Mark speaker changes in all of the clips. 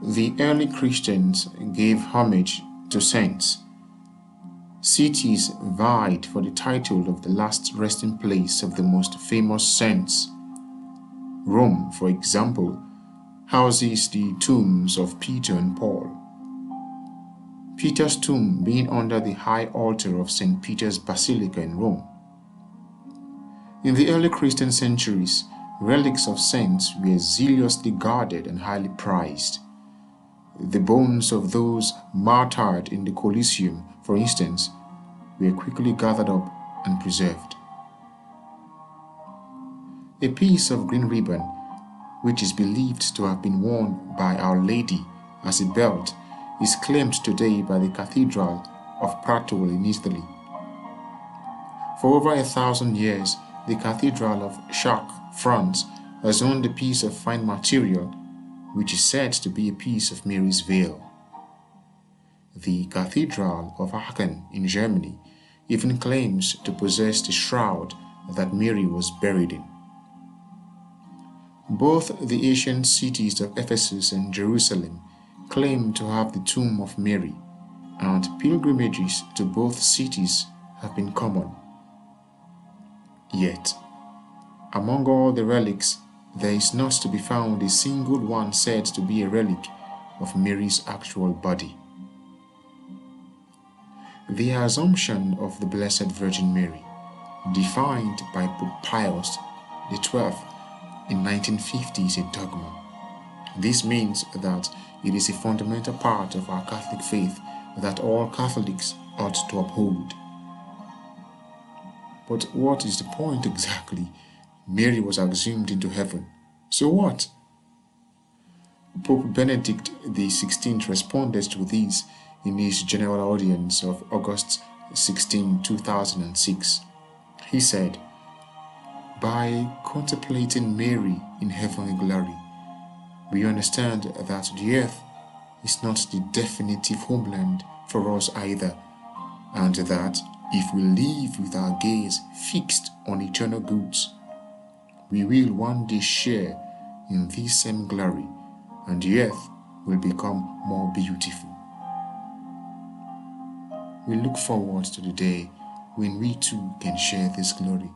Speaker 1: The early Christians gave homage to saints. Cities vied for the title of the last resting place of the most famous saints. Rome, for example, houses the tombs of Peter and Paul. Peter's tomb being under the high altar of St. Peter's Basilica in Rome. In the early Christian centuries, relics of saints were zealously guarded and highly prized. The bones of those martyred in the Colosseum, for instance, were quickly gathered up and preserved. A piece of green ribbon, which is believed to have been worn by Our Lady as a belt, is claimed today by the Cathedral of Prato in Italy. For over 1,000 years, the Cathedral of Chartres, France, has owned a piece of fine material, which is said to be a piece of Mary's veil. The Cathedral of Aachen in Germany even claims to possess the shroud that Mary was buried in. Both the ancient cities of Ephesus and Jerusalem claim to have the tomb of Mary, and pilgrimages to both cities have been common. Yet, among all the relics, there is not to be found a single one said to be a relic of Mary's actual body. The assumption of the Blessed Virgin Mary, defined by Pope Pius XII in 1950, is a dogma. This means that it is a fundamental part of our Catholic faith that all Catholics ought to uphold. But what is the point exactly? Mary was assumed into heaven. So what? Pope Benedict XVI responded to this in his general audience of August 16, 2006. He said, "By contemplating Mary in heavenly glory, we understand that the earth is not the definitive homeland for us either, and that if we live with our gaze fixed on eternal goods, we will one day share in this same glory, and the earth will become more beautiful." We look forward to the day when we too can share this glory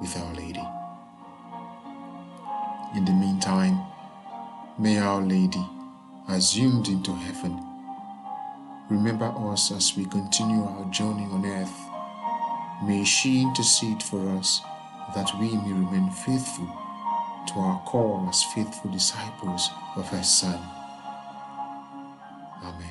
Speaker 1: with Our Lady. In the meantime, may Our Lady, assumed into heaven, remember us as we continue our journey on earth. May she intercede for us that we may remain faithful to our call as faithful disciples of her Son. Amen.